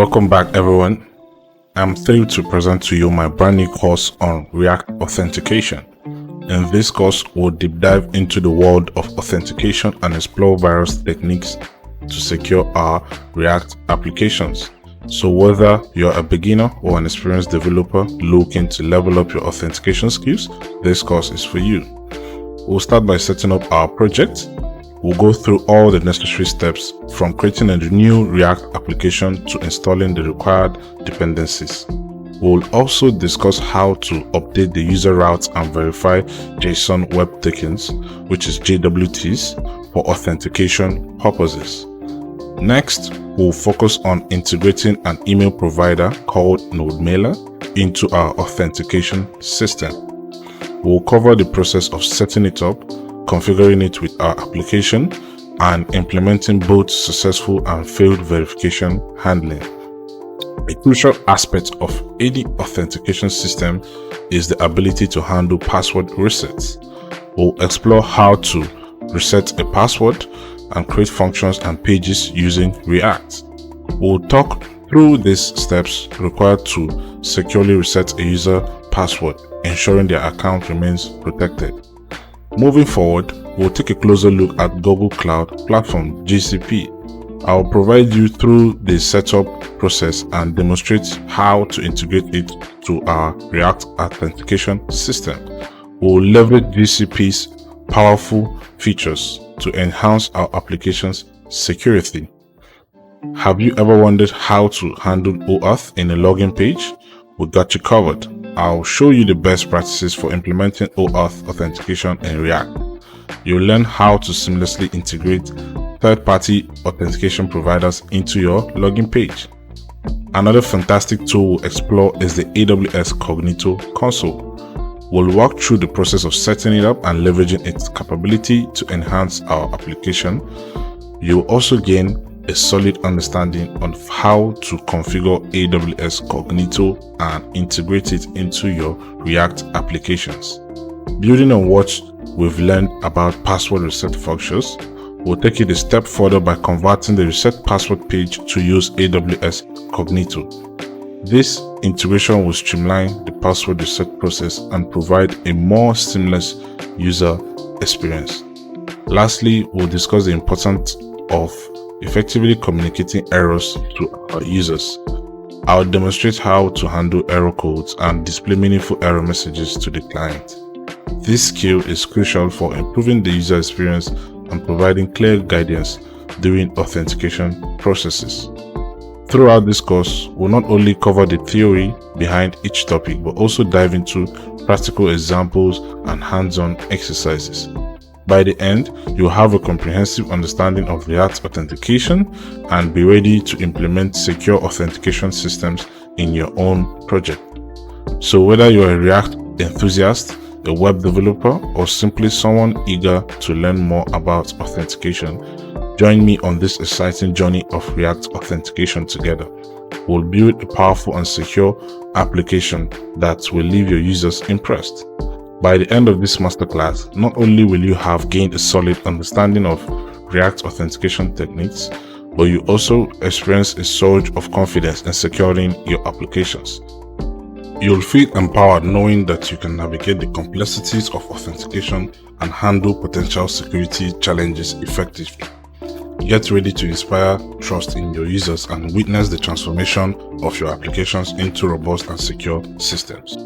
Welcome back, everyone. I'm thrilled to present to you my brand new course on React Authentication. In this course, we'll deep dive into the world of authentication and explore various techniques to secure our React applications. So whether you're a beginner or an experienced developer looking to level up your authentication skills, this course is for you. We'll start by setting up our project. We'll go through all the necessary steps from creating a new React application to installing the required dependencies. We'll also discuss how to update the user routes and verify JSON Web Tokens, which is JWTs, for authentication purposes. Next, we'll focus on integrating an email provider called NodeMailer into our authentication system. We'll cover the process of setting it up, configuring it with our application, and implementing both successful and failed verification handling. A crucial aspect of any authentication system is the ability to handle password resets. We'll explore how to reset a password and create functions and pages using React. We'll talk through these steps required to securely reset a user password, ensuring their account remains protected. Moving forward, we'll take a closer look at Google Cloud Platform (GCP). I'll provide you through the setup process and demonstrate how to integrate it to our React authentication system. We'll leverage GCP's powerful features to enhance our application's security. Have you ever wondered how to handle OAuth in a login page? We got you covered. I'll show you the best practices for implementing OAuth authentication in React. You'll learn how to seamlessly integrate third-party authentication providers into your login page. Another fantastic tool we'll explore is the AWS Cognito console. We'll walk through the process of setting it up and leveraging its capability to enhance our application. You'll also gain a solid understanding of how to configure AWS Cognito and integrate it into your React applications. Building on what we've learned about password reset functions, we'll take it a step further by converting the reset password page to use AWS Cognito. This integration will streamline the password reset process and provide a more seamless user experience. Lastly, we'll discuss the importance of effectively communicating errors to our users. I'll demonstrate how to handle error codes and display meaningful error messages to the client. This skill is crucial for improving the user experience and providing clear guidance during authentication processes. Throughout this course, we'll not only cover the theory behind each topic, but also dive into practical examples and hands-on exercises. By the end, you'll have a comprehensive understanding of React authentication and be ready to implement secure authentication systems in your own project. So whether you're a React enthusiast, a web developer, or simply someone eager to learn more about authentication, join me on this exciting journey of React authentication together. We'll build a powerful and secure application that will leave your users impressed. By the end of this masterclass, not only will you have gained a solid understanding of React authentication techniques, but you also experience a surge of confidence in securing your applications. You'll feel empowered knowing that you can navigate the complexities of authentication and handle potential security challenges effectively. Get ready to inspire trust in your users and witness the transformation of your applications into robust and secure systems.